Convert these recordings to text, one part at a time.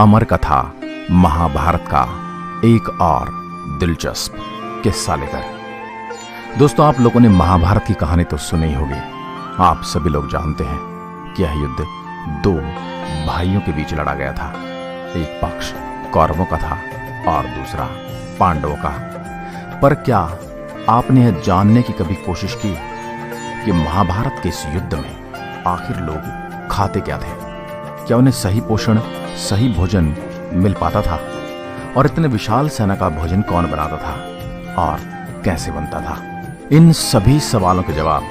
अमर कथा महाभारत का एक और दिलचस्प किस्सा लेकर। दोस्तों, आप लोगों ने महाभारत की कहानी तो सुनी ही होगी। आप सभी लोग जानते हैं कि यह युद्ध दो भाइयों के बीच लड़ा गया था। एक पक्ष कौरवों का था और दूसरा पांडवों का। पर क्या आपने यह जानने की कभी कोशिश की कि महाभारत के इस युद्ध में आखिर लोग खाते क्या थे? क्या उन्हें सही पोषण, सही भोजन मिल पाता था? और इतने विशाल सेना का भोजन कौन बनाता था और कैसे बनता था? इन सभी सवालों के जवाब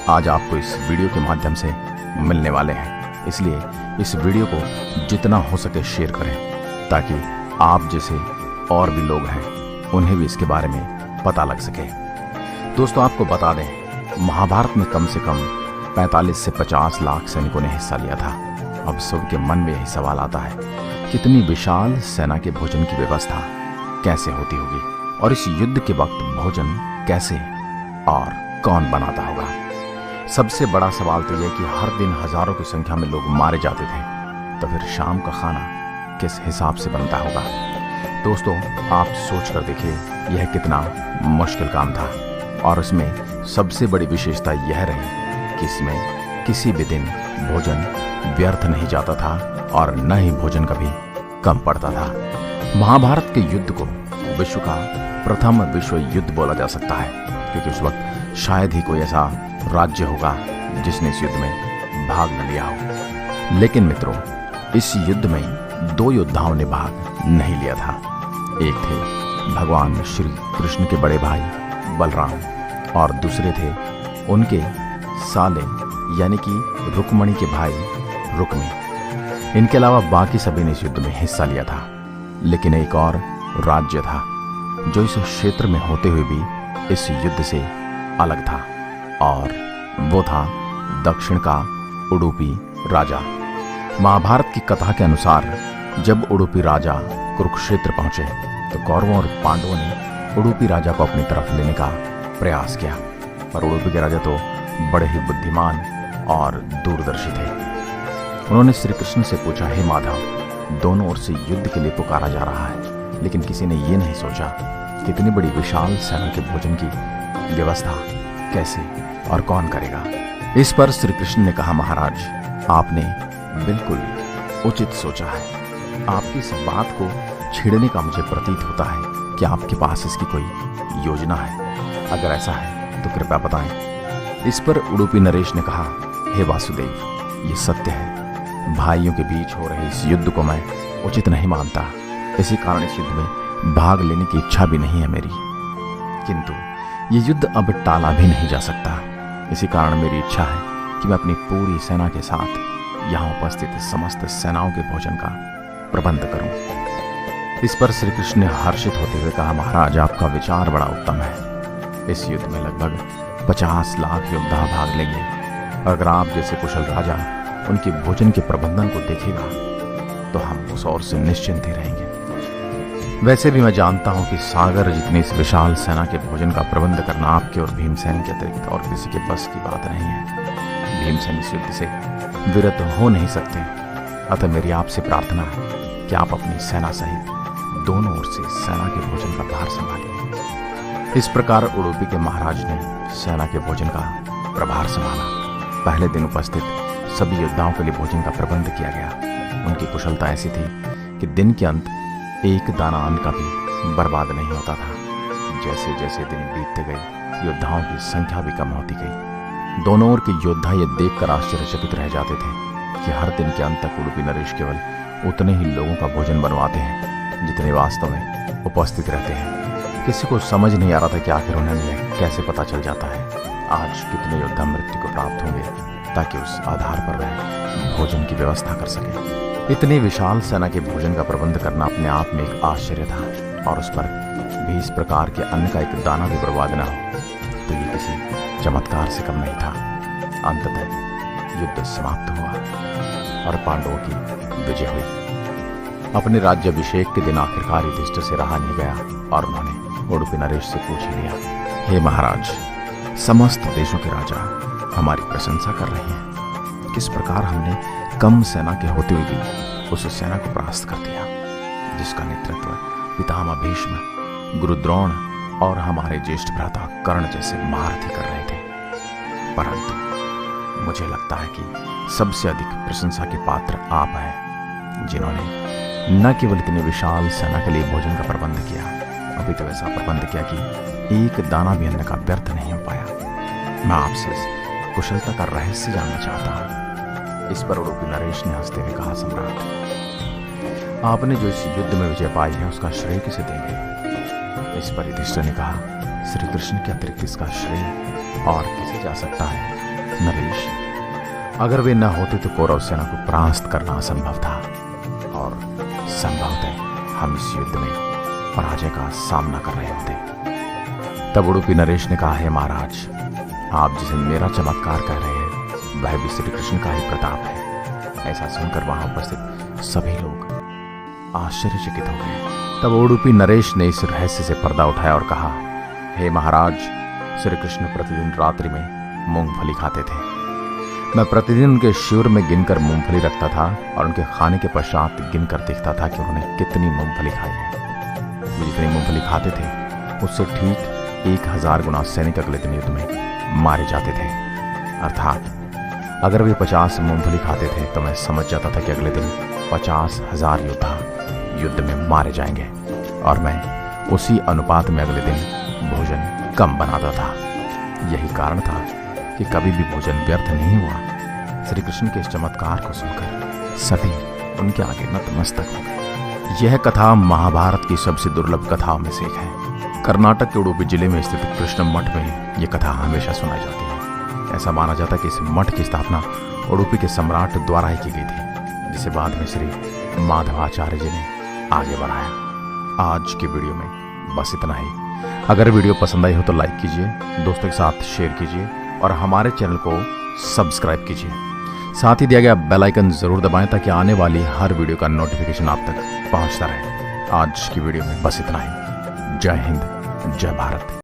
आज आपको इस वीडियो के माध्यम से मिलने वाले हैं। इसलिए इस वीडियो को जितना हो सके शेयर करें ताकि आप जैसे और भी लोग हैं उन्हें भी इसके बारे में पता लग सके। दोस्तों, आपको बता दें, महाभारत में कम से कम 45 से 50 लाख सैनिकों ने हिस्सा लिया था। अब सबके मन में यही सवाल आता है, कितनी विशाल सेना के भोजन की व्यवस्था कैसे होती होगी और इस युद्ध के वक्त भोजन कैसे और कौन बनाता होगा? सबसे बड़ा सवाल तो यह कि हर दिन हजारों की संख्या में लोग मारे जाते थे, तो फिर शाम का खाना किस हिसाब से बनता होगा? दोस्तों, आप सोच कर देखिए, यह कितना मुश्किल काम था। और इसमें सबसे बड़ी विशेषता यह रही कि इसमें किसी भी दिन भोजन व्यर्थ नहीं जाता था और न ही भोजन कभी कम पड़ता था। महाभारत के युद्ध को विश्व का प्रथम विश्व युद्ध बोला जा सकता है, क्योंकि उस वक्त शायद ही कोई ऐसा राज्य होगा जिसने इस युद्ध में भाग न लिया हो। लेकिन मित्रों, इस युद्ध में दो योद्धाओं ने भाग नहीं लिया था। एक थे भगवान श्री कृष्ण के बड़े भाई बलराम और दूसरे थे उनके साले यानी कि रुक्मणी के भाई रुक्मी। इनके अलावा बाकी सभी ने इस युद्ध में हिस्सा लिया था। लेकिन एक और राज्य था जो इस क्षेत्र में होते हुए भी इस युद्ध से अलग था, और वो था दक्षिण का उडुपी राजा। महाभारत की कथा के अनुसार जब उडुपी राजा कुरुक्षेत्र पहुंचे तो कौरवों और पांडवों ने उडुपी राजा को अपनी तरफ लेने का प्रयास किया। पर उडुपी के राजा तो बड़े ही बुद्धिमान और दूरदर्शी थे। उन्होंने श्री कृष्ण से पूछा, हे माधव, दोनों ओर से युद्ध के लिए पुकारा जा रहा है, लेकिन किसी ने ये नहीं सोचा कि इतनी बड़ी विशाल सेना के भोजन की व्यवस्था कैसे और कौन करेगा? इस पर श्री कृष्ण ने कहा, महाराज, आपने बिल्कुल उचित सोचा है। आपकी इस बात को छेड़ने का मुझे प्रतीत होता है कि आपके पास इसकी कोई योजना है। अगर ऐसा है तो कृपया बताएं। इस पर उडुपी नरेश ने कहा, हे वासुदेव, ये सत्य है, भाइयों के बीच हो रहे इस युद्ध को मैं उचित नहीं मानता। इसी कारण इस युद्ध में भाग लेने की इच्छा भी नहीं है मेरी। किंतु ये युद्ध अब टाला भी नहीं जा सकता। इसी कारण मेरी इच्छा है कि मैं अपनी पूरी सेना के साथ यहाँ उपस्थित समस्त सेनाओं के भोजन का प्रबंध करूं। इस पर श्री कृष्ण ने हर्षित होते हुए कहा, महाराज, आपका विचार बड़ा उत्तम है। इस युद्ध में लगभग 50 लाख योद्धा भाग लेंगे। अगर आप जैसे कुशल राजा उनके भोजन के प्रबंधन को देखेगा तो हम उस ओर से निश्चिंत ही रहेंगे। वैसे भी मैं जानता हूं कि सागर जितनी इस विशाल सेना के भोजन का प्रबंध करना आपके और भीमसेन के अतिरिक्त और किसी के बस की बात नहीं है। भीमसेन इस युद्ध से विरत हो नहीं सकते। अतः मेरी आपसे प्रार्थना है कि आप अपनी सेना सहित दोनों ओर से सेना के भोजन का भार संभालिए। इस प्रकार उडुपी के महाराज ने सेना के भोजन का प्रभार संभाला। पहले दिन उपस्थित सभी योद्धाओं के लिए भोजन का प्रबंध किया गया। उनकी कुशलता ऐसी थी कि दिन के अंत एक दाना अन्न का भी बर्बाद नहीं होता था। जैसे जैसे दिन बीतते गए योद्धाओं की संख्या भी कम होती गई। दोनों ओर के योद्धा ये देखकर आश्चर्यचकित रह जाते थे कि हर दिन के अंत तक उडुपी नरेश केवल उतने ही लोगों का भोजन बनवाते हैं जितने वास्तव में उपस्थित रहते हैं। किसी को समझ नहीं आ रहा था कि आखिर उन्हें कैसे पता चल जाता है आज कितने योद्धा मृत्यु को प्राप्त होंगे, ताकि उस आधार पर वह भोजन की व्यवस्था कर सके। इतनी विशाल सेना के भोजन का प्रबंध करना अपने आप में एक आश्चर्य था, और उस पर भी इस प्रकार के अन्न का एक दाना भी बर्बाद न हो तो ये किसी चमत्कार से कम नहीं था। अंततः युद्ध समाप्त हुआ और पांडवों की विजय हुई। अपने राज्याभिषेक के दिन आखिरकार युधिष्ठिर से रहा नहीं गया और उन्होंने उडुपी नरेश से पूछ लिया, हे महाराज, समस्त देशों के राजा हमारी प्रशंसा कर रहे हैं। किस प्रकार हमने कम सेना के होते हुए भी उस सेना को परास्त कर दिया जिसका नेतृत्व पितामह भीष्म, गुरु द्रोण और हमारे ज्येष्ठ भ्राता कर्ण जैसे महारथी कर रहे थे। परंतु मुझे लगता है कि सबसे अधिक प्रशंसा के पात्र आप हैं, जिन्होंने न केवल इतनी विशाल सेना के लिए भोजन का प्रबंध किया, अभी तो ऐसा प्रबंध किया कि एक दाना भी अन्न का व्यर्थ नहीं हो पाया। मैं आपसे इस कुशलता का रहस्य जानना चाहता हूं। इस पर उडुपी नरेश ने हंसते हुए कहा, सम्राट, आपने जो इस युद्ध में विजय पाई है उसका श्रेय किसे देंगे? इस पर युधिष्ठिर ने कहा, श्री कृष्ण के अतिरिक्त इसका श्रेय और किसे जा सकता है? नरेश, अगर वे न होते तो कौरव सेना को परास्त करना असंभव था और संभवतः हम इस युद्ध में पराजय का सामना कर रहे होते। तब उडुपी नरेश ने कहा, है महाराज, आप जिसे मेरा चमत्कार कह रहे हैं वह भी श्री कृष्ण का ही प्रताप है। ऐसा सुनकर वहां उपस्थित सभी लोग आश्चर्यचकित हो गए। तब उडुपी नरेश ने इस रहस्य से पर्दा उठाया और कहा, हे महाराज, श्री कृष्ण प्रतिदिन रात्रि में मूंगफली खाते थे। मैं प्रतिदिन उनके शिविर में गिनकर मूंगफली रखता था और उनके खाने के पश्चात गिनकर देखता था कि उन्होंने कितनी मूंगफली खाई है। वे जितनी मूंगफली खाते थे उससे ठीक 1000 गुना सैनिक अगले दिन युद्ध में मारे जाते थे। अर्थात अगर वे 50 मूंगफली खाते थे तो मैं समझ जाता था कि अगले दिन 50,000 योद्धा युद्ध में मारे जाएंगे और मैं उसी अनुपात में अगले दिन भोजन कम बनाता था। यही कारण था कि कभी भी भोजन व्यर्थ नहीं हुआ। श्री कृष्ण के इस चमत्कार को सुनकर सभी उनके आगे नतमस्तक हो गए। यह कथा महाभारत की सबसे दुर्लभ कथाओं में से एक है। कर्नाटक के उडुपी जिले में स्थित कृष्ण मठ में यह कथा हमेशा सुनाई जाती है। ऐसा माना जाता है कि इस मठ की स्थापना उडुपी के सम्राट द्वारा ही की गई थी, जिसे बाद में श्री माधवाचार्य जी ने आगे बढ़ाया। आज की वीडियो में बस इतना ही। अगर वीडियो पसंद आई हो तो लाइक कीजिए, दोस्तों के साथ शेयर कीजिए और हमारे चैनल को सब्सक्राइब कीजिए। साथ ही दिया गया बेल आइकन जरूर दबाएं ताकि आने वाली हर वीडियो का नोटिफिकेशन आप तक पहुंचता रहे। आज की वीडियो में बस इतना ही। जय हिंद, जय भारत।